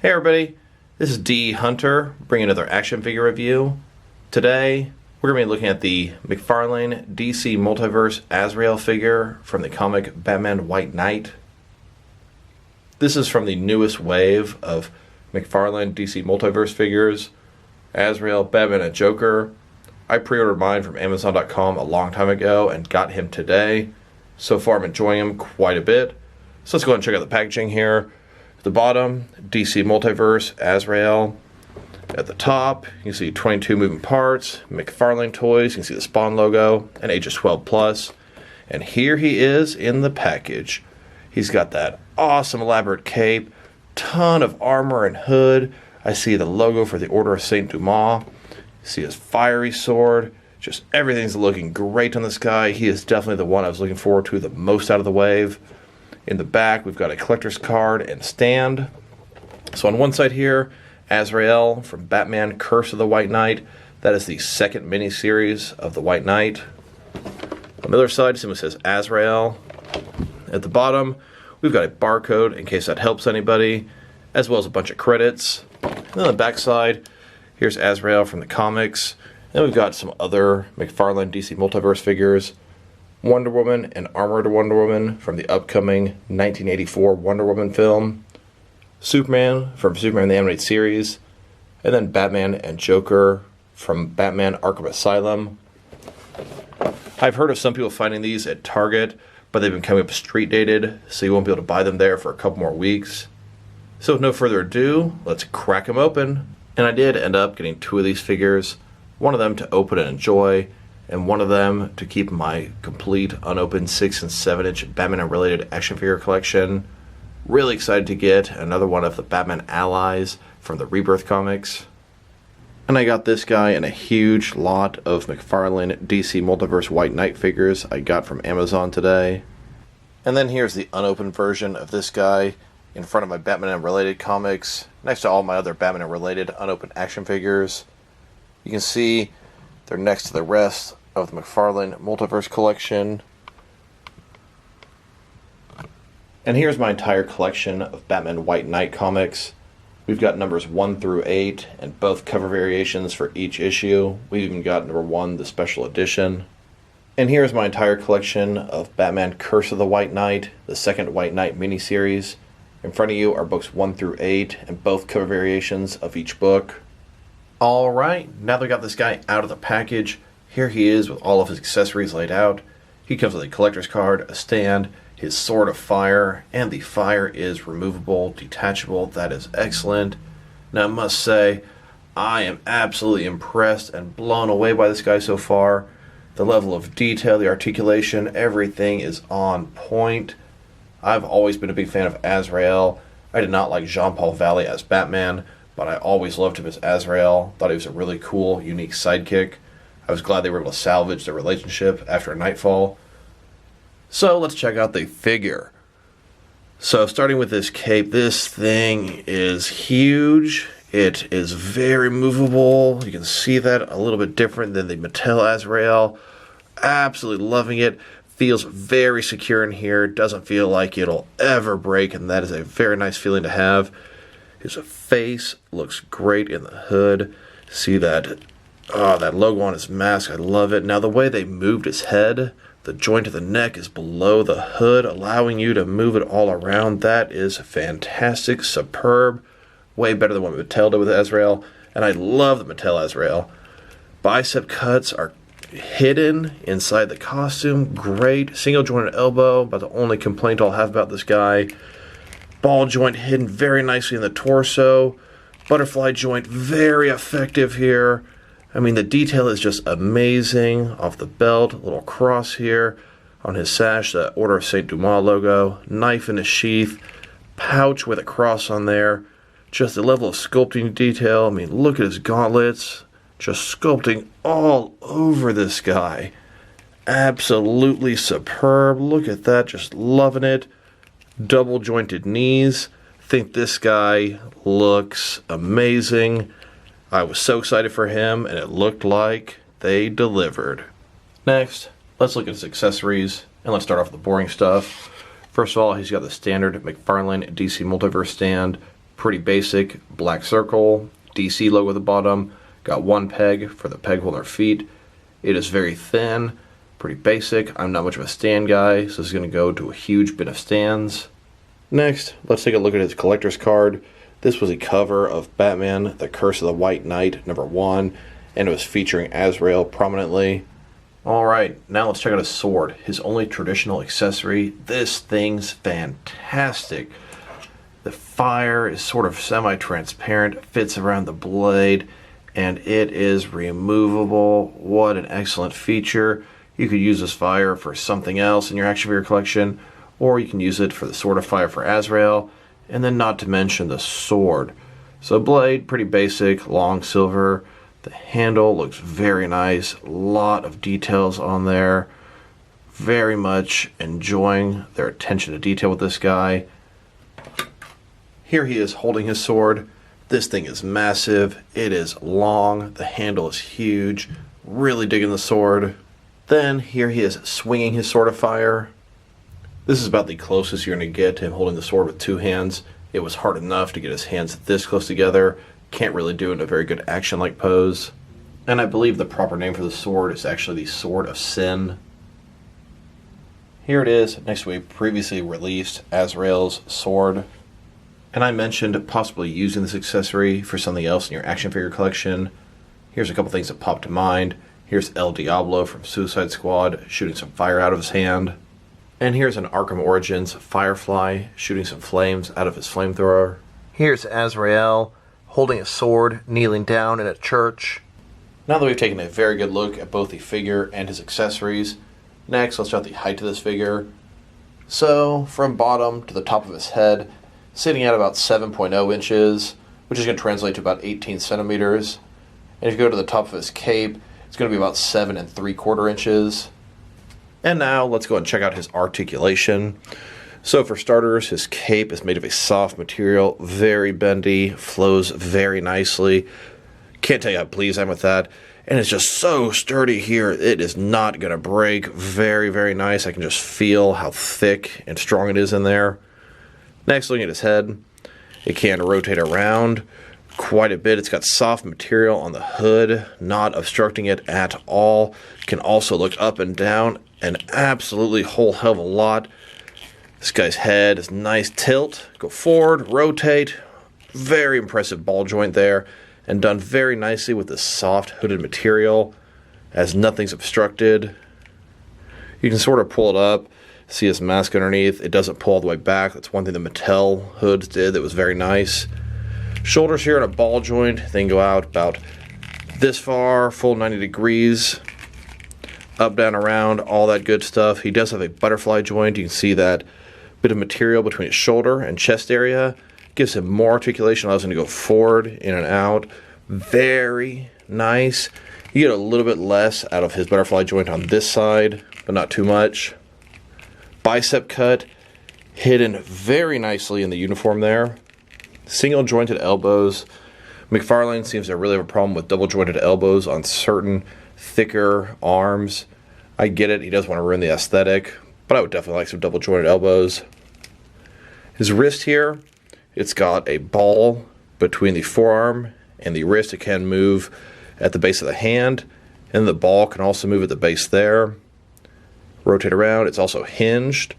Hey everybody, this is D Hunter bringing another action figure review. Today we're going to be looking at the McFarlane DC Multiverse Azrael figure from the comic Batman White Knight. This is from the newest wave of McFarlane DC Multiverse figures, Azrael, Batman, and Joker. I pre-ordered mine from Amazon.com a long time ago and got him today. So far I'm enjoying him quite a bit. So let's go ahead and check out the packaging here. At the bottom, DC Multiverse, Azrael. At the top, you can see 22 moving parts, McFarlane toys, you can see the Spawn logo, and ages 12 plus. And here he is in the package. He's got that awesome elaborate cape, ton of armor and hood. I see the logo for the Order of Saint Dumas. You see his fiery sword. Just everything's looking great on this guy. He is definitely the one I was looking forward to the most out of the wave. In the back, we've got a collector's card and stand. So on one side here, Azrael from Batman Curse of the White Knight. That is the second miniseries of the White Knight. On the other side, it says Azrael. At the bottom, we've got a barcode in case that helps anybody, as well as a bunch of credits. And then on the back side, here's Azrael from the comics. Then we've got some other McFarlane DC Multiverse figures. Wonder Woman and Armored Wonder Woman from the upcoming 1984 Wonder Woman film. Superman from Superman the Animated Series. And then Batman and Joker from Batman Arkham Asylum. I've heard of some people finding these at Target, but they've been coming up street dated, so you won't be able to buy them there for a couple more weeks. So with no further ado, let's crack them open. And I did end up getting two of these figures. One of them to open and enjoy, and one of them to keep my complete unopened 6 and 7 inch Batman and related action figure collection. Really excited to get another one of the Batman allies from the Rebirth comics. And I got this guy and a huge lot of McFarlane DC Multiverse White Knight figures I got from Amazon today. And then here's the unopened version of this guy in front of my Batman and related comics, next to all my other Batman and related unopened action figures. You can see they're next to the rest of the McFarlane Multiverse collection. And here's my entire collection of Batman White Knight comics. We've got numbers 1 through 8 and both cover variations for each issue. We've even got number 1, the special edition. And here's my entire collection of Batman Curse of the White Knight, the second White Knight miniseries. In front of you are books 1 through 8 and both cover variations of each book. Alright, now that we got this guy out of the package, here he is with all of his accessories laid out. He comes with a collector's card, a stand, his sword of fire, and the fire is removable, detachable. That is excellent. Now I must say, I am absolutely impressed and blown away by this guy so far. The level of detail, the articulation, everything is on point. I've always been a big fan of Azrael. I did not like Jean-Paul Valley as Batman, but I always loved him as Azrael. Thought he was a really cool, unique sidekick. I was glad they were able to salvage their relationship after Nightfall. So let's check out the figure. So starting with this cape, this thing is huge. It is very movable. You can see that a little bit different than the Mattel Azrael. Absolutely loving it. Feels very secure in here. Doesn't feel like it'll ever break, and that is a very nice feeling to have. His face looks great in the hood. See that logo on his mask. I love it. Now the way they moved his head, the joint of the neck is below the hood, allowing you to move it all around. That is fantastic, superb. Way better than what Mattel did with Azrael. And I love the Mattel Azrael. Bicep cuts are hidden inside the costume. Great. Single jointed elbow, about the only complaint I'll have about this guy. Ball joint hidden very nicely in the torso. Butterfly joint, very effective here. I mean, the detail is just amazing. Off the belt, a little cross here. On his sash, the Order of Saint Dumas logo. Knife in his sheath. Pouch with a cross on there. Just the level of sculpting detail. I mean, look at his gauntlets. Just sculpting all over this guy. Absolutely superb. Look at that, just loving it. Double jointed knees. Think this guy looks amazing. I was so excited for him, and it looked like they delivered. Next, let's look at his accessories, and let's start off with the boring stuff. First of all, he's got the standard McFarlane DC Multiverse stand. pretty basic, black circle, DC logo at the bottom, got one peg for the peg holder feet. It is very thin, pretty basic. I'm not much of a stand guy, so this is going to go to a huge bin of stands. Next, let's take a look at his collector's card. This was a cover of Batman, The Curse of the White Knight, #1, and it was featuring Azrael prominently. Alright, now let's check out his sword, his only traditional accessory. This thing's fantastic. The fire is sort of semi-transparent, fits around the blade, and it is removable. What an excellent feature. You could use this fire for something else in your action figure collection, or you can use it for the Sword of Fire for Azrael, and then not to mention the sword. So blade, pretty basic, long silver. The handle looks very nice, a lot of details on there. Very much enjoying their attention to detail with this guy. Here he is holding his sword. This thing is massive, it is long, the handle is huge, really digging the sword. Then here he is swinging his Sword of Fire. This is about the closest you're going to get to him holding the sword with two hands. It was hard enough to get his hands this close together. Can't really do it in a very good action-like pose. And I believe the proper name for the sword is actually the Sword of Sin. Here it is, next to a previously released Azrael's sword. And I mentioned possibly using this accessory for something else in your action figure collection. Here's a couple things that pop to mind. Here's El Diablo from Suicide Squad shooting some fire out of his hand. And here's an Arkham Origins Firefly shooting some flames out of his flamethrower. Here's Azrael holding a sword, kneeling down in a church. Now that we've taken a very good look at both the figure and his accessories, next let's check out the height of this figure. So, from bottom to the top of his head, sitting at about 7.0 inches, which is going to translate to about 18 centimeters. And if you go to the top of his cape, it's going to be about 7 3/4 inches. And now let's go and check out his articulation. So for starters, his cape is made of a soft material, very bendy, flows very nicely. Can't tell you how pleased I am with that. And it's just so sturdy here, it is not going to break. Very, very nice. I can just feel how thick and strong it is in there. Next, looking at his head, it can rotate around quite a bit. It's got soft material on the hood, not obstructing it at all. It can also look up and down an absolutely whole hell of a lot. This guy's head is nice tilt, go forward, rotate, very impressive ball joint there, and done very nicely with the soft hooded material as nothing's obstructed. You can sort of pull it up, see his mask underneath. It doesn't pull all the way back. That's one thing the Mattel hoods did that was very nice. Shoulders here in a ball joint, they can go out about this far, full 90 degrees, up, down, around, all that good stuff. He does have a butterfly joint. You can see that bit of material between his shoulder and chest area. Gives him more articulation, allows him to go forward, in and out. Very nice. You get a little bit less out of his butterfly joint on this side, but not too much. Bicep cut, hidden very nicely in the uniform there. Single jointed elbows. McFarlane seems to really have a problem with double jointed elbows on certain thicker arms. I get it, he doesn't want to ruin the aesthetic, but I would definitely like some double jointed elbows. His wrist here, it's got a ball between the forearm and the wrist. It can move at the base of the hand, and the ball can also move at the base there. Rotate around, it's also hinged,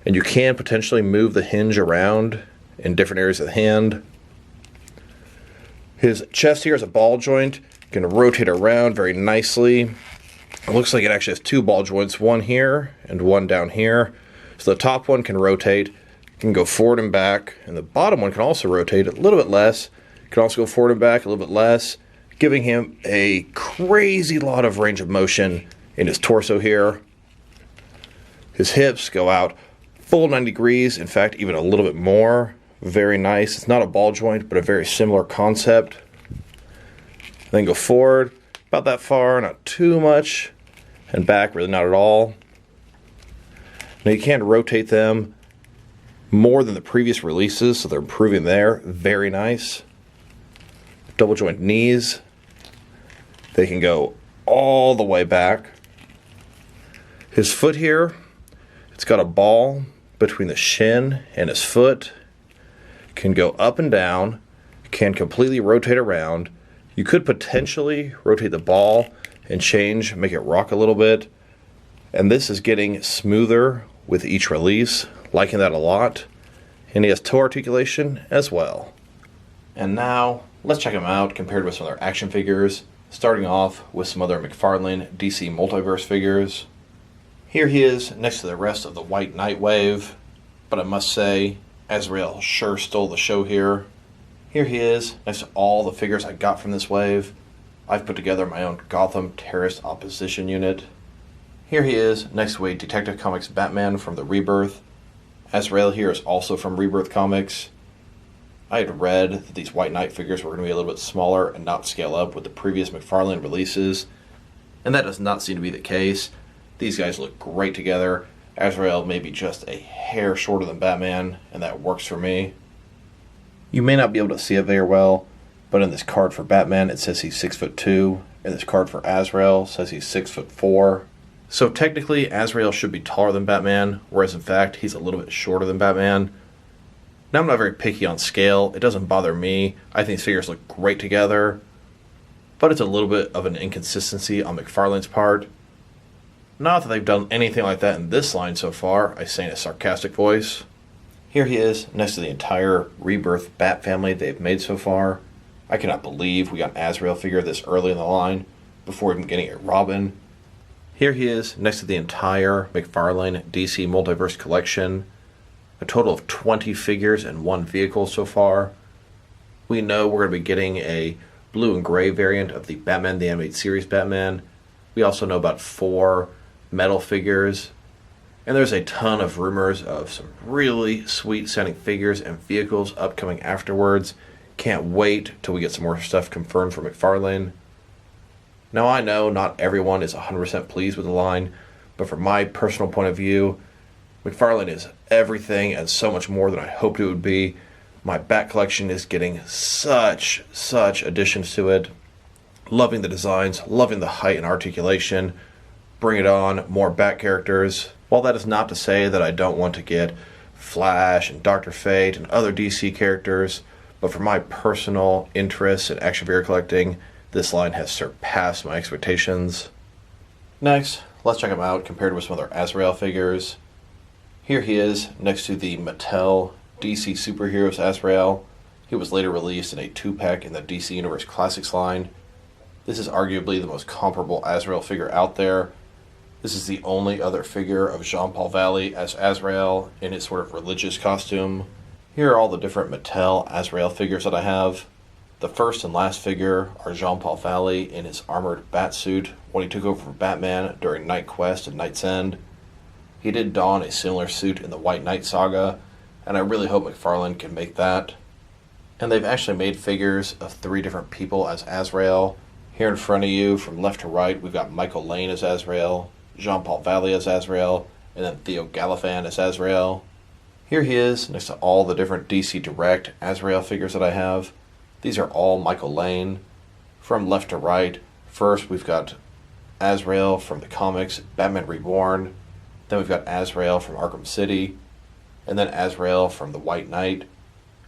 and you can potentially move the hinge around in different areas of the hand. His chest here is a ball joint, can rotate around very nicely. It looks like it actually has two ball joints, one here and one down here. So the top one can rotate, can go forward and back, and the bottom one can also rotate a little bit less. Can also go forward and back a little bit less, giving him a crazy lot of range of motion in his torso here. His hips go out full 90 degrees, in fact, even a little bit more. Very nice. It's not a ball joint, but a very similar concept. Then go forward, about that far, not too much, and back, really not at all. Now you can rotate them more than the previous releases, so they're improving there. Very nice. Double joint knees. They can go all the way back. His foot here, it's got a ball between the shin and his foot. can go up and down, can completely rotate around. You could potentially rotate the ball and change, make it rock a little bit. And this is getting smoother with each release, liking that a lot. And he has toe articulation as well. And now, let's check him out compared with some other action figures, starting off with some other McFarlane DC Multiverse figures. Here he is next to the rest of the White Knight wave, but I must say, Azrael sure stole the show here. Here he is next to all the figures I got from this wave. I've put together my own Gotham Terrorist Opposition unit. Here he is next to a Detective Comics Batman from the Rebirth. Azrael here is also from Rebirth Comics. I had read that these White Knight figures were going to be a little bit smaller and not scale up with the previous McFarlane releases, and that does not seem to be the case. These guys look great together. Azrael may be just a hair shorter than Batman, and that works for me. You may not be able to see it very well, but in this card for Batman it says he's 6'2", and this card for Azrael says he's 6'4". So technically Azrael should be taller than Batman, whereas in fact he's a little bit shorter than Batman. Now I'm not very picky on scale, it doesn't bother me, I think these figures look great together, but it's a little bit of an inconsistency on McFarlane's part. Not that they've done anything like that in this line so far, I say in a sarcastic voice. Here he is next to the entire Rebirth Bat family they've made so far. I cannot believe we got an Azrael figure this early in the line, before even getting a Robin. Here he is next to the entire McFarlane DC Multiverse collection. A total of 20 figures and one vehicle so far. We know we're going to be getting a blue and gray variant of the Batman the Animated Series Batman. We also know about 4 metal figures. And there's a ton of rumors of some really sweet sounding figures and vehicles upcoming afterwards. Can't wait till we get some more stuff confirmed from McFarlane. Now I know not everyone is 100% pleased with the line, but from my personal point of view, McFarlane is everything and so much more than I hoped it would be. My Bat collection is getting such additions to it. Loving the designs, loving the height and articulation. Bring it on, more Bat characters. While that is not to say that I don't want to get Flash and Dr. Fate and other DC characters, but for my personal interests in action figure collecting, this line has surpassed my expectations. Next, let's check him out compared with some other Azrael figures. Here he is next to the Mattel DC Superheroes Azrael. He was later released in a 2-pack in the DC Universe Classics line. This is arguably the most comparable Azrael figure out there. This is the only other figure of Jean-Paul Valley as Azrael in his sort of religious costume. Here are all the different Mattel Azrael figures that I have. The first and last figure are Jean-Paul Valley in his armored bat suit when he took over for Batman during Night Quest and Night's End. He did don a similar suit in the White Knight saga, and I really hope McFarlane can make that. And they've actually made figures of 3 different people as Azrael. Here in front of you, from left to right, we've got Michael Lane as Azrael, Jean-Paul Valley as Azrael, and then Theo Galifan as Azrael. Here he is next to all the different DC Direct Azrael figures that I have. These are all Michael Lane. From left to right, first we've got Azrael from the comics Batman Reborn. Then we've got Azrael from Arkham City, and then Azrael from the White Knight,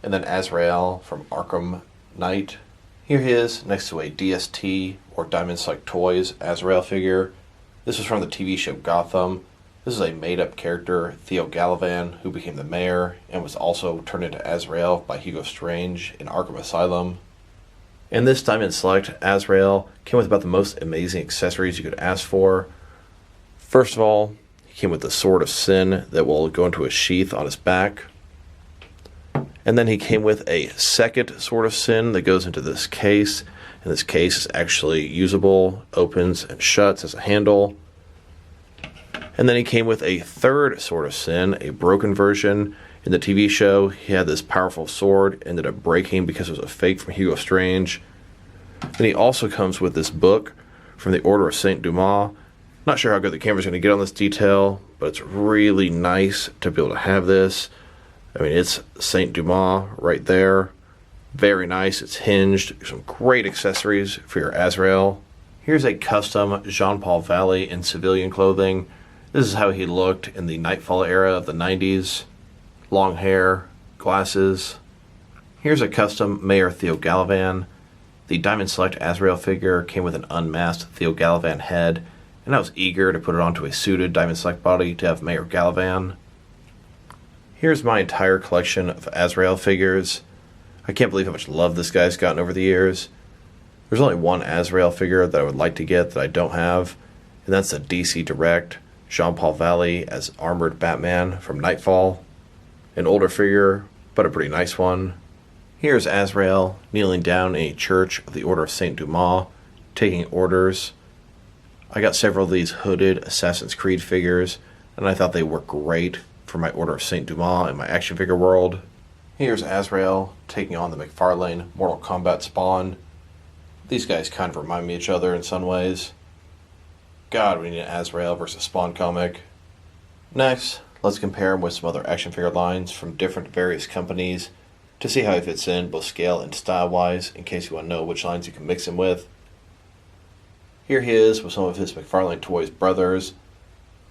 and then Azrael from Arkham Knight. Here he is next to a DST or Diamond Select Toys Azrael figure. This was from the TV show Gotham. This is a made-up character, Theo Gallivan, who became the mayor and was also turned into Azrael by Hugo Strange in Arkham Asylum. And this Diamond Select Azrael came with about the most amazing accessories you could ask for. First of all, he came with the Sword of Sin that will go into a sheath on his back. And then he came with a second Sword of Sin that goes into this case. And this case is actually usable, opens and shuts as a handle. And then he came with a third Sword of Sin, a broken version. In the TV show, he had this powerful sword, ended up breaking because it was a fake from Hugo Strange. Then he also comes with this book from the Order of Saint Dumas. Not sure how good the camera's going to get on this detail, but it's really nice to be able to have this. I mean, it's Saint Dumas right there. Very nice. It's hinged. Some great accessories for your Azrael. Here's a custom Jean-Paul Valley in civilian clothing. This is how he looked in the Nightfall era of the 90s. Long hair, glasses. Here's a custom Mayor Theo Galavan. The Diamond Select Azrael figure came with an unmasked Theo Galavan head, and I was eager to put it onto a suited Diamond Select body to have Mayor Galavan. Here's my entire collection of Azrael figures. I can't believe how much love this guy's gotten over the years. There's only one Azrael figure that I would like to get that I don't have, and that's the DC Direct Jean-Paul Valley as armored Batman from Nightfall. An older figure, but a pretty nice one. Here's Azrael kneeling down in a church of the Order of Saint Dumas, taking orders. I got several of these hooded Assassin's Creed figures, and I thought they worked great for my Order of Saint Dumas in my action figure world. Here's Azrael taking on the McFarlane Mortal Kombat Spawn. These guys kind of remind me of each other in some ways. God, we need an Azrael versus Spawn comic. Next, let's compare him with some other action figure lines from different various companies to see how he fits in both scale and style-wise, in case you want to know which lines you can mix him with. Here he is with some of his McFarlane Toys brothers.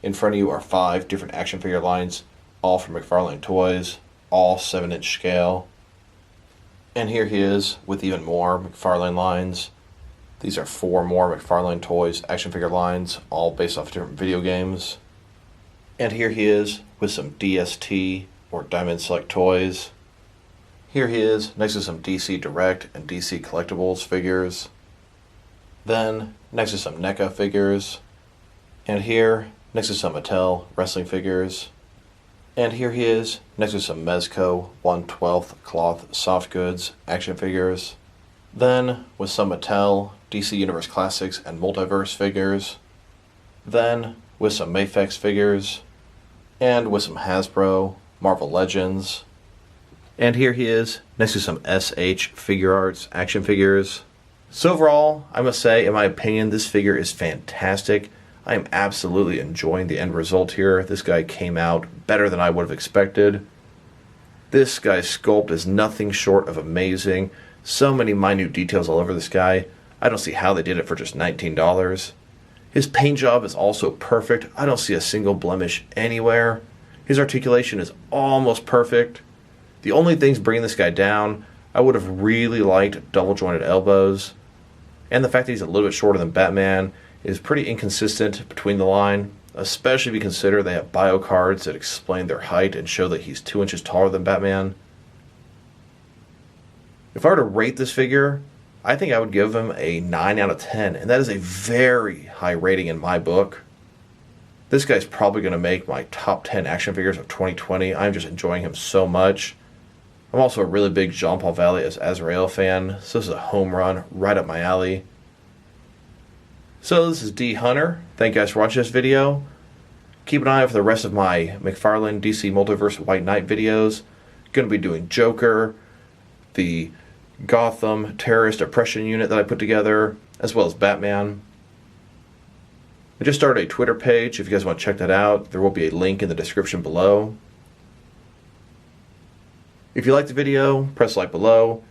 In front of you are 5 different action figure lines, all from McFarlane Toys, all 7-inch scale. And here he is with even more McFarlane lines. These are 4 more McFarlane Toys action figure lines, all based off different video games. And here he is with some DST, or Diamond Select Toys. Here he is next to some DC Direct and DC Collectibles figures. Then next to some NECA figures. And here next to some Mattel wrestling figures. And here he is next to some Mezco 1/12 cloth soft goods action figures. Then with some Mattel DC Universe Classics and Multiverse figures. Then with some Mafex figures. And with some Hasbro Marvel Legends. And here he is next to some SH Figure Arts action figures. So overall, I must say, in my opinion, this figure is fantastic. I am absolutely enjoying the end result here. This guy came out better than I would have expected. This guy's sculpt is nothing short of amazing. So many minute details all over this guy. I don't see how they did it for just $19. His paint job is also perfect. I don't see a single blemish anywhere. His articulation is almost perfect. The only things bringing this guy down, I would have really liked double jointed elbows. And the fact that he's a little bit shorter than Batman is pretty inconsistent between the line, especially if you consider they have bio cards that explain their height and show that he's 2 inches taller than Batman. If I were to rate this figure, I think I would give him a 9 out of 10, and that is a very high rating in my book. This guy's probably going to make my top 10 action figures of 2020. I'm just enjoying him so much. I'm also a really big Jean-Paul Valley as Azrael fan, so this is a home run right up my alley. So this is D Hunter. Thank you guys for watching this video. Keep an eye out for the rest of my McFarlane DC Multiverse White Knight videos. Going to be doing Joker, the Gotham terrorist oppression unit that I put together, as well as Batman. I just started a Twitter page if you guys want to check that out. There will be a link in the description below. If you liked the video, press like below.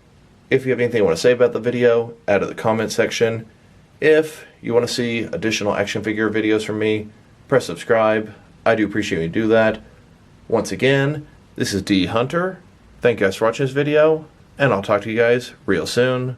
If you have anything you want to say about the video, add it in the comment section. If you want to see additional action figure videos from me, press subscribe. I do appreciate when you do that. Once again, this is D Hunter. Thank you guys for watching this video, and I'll talk to you guys real soon.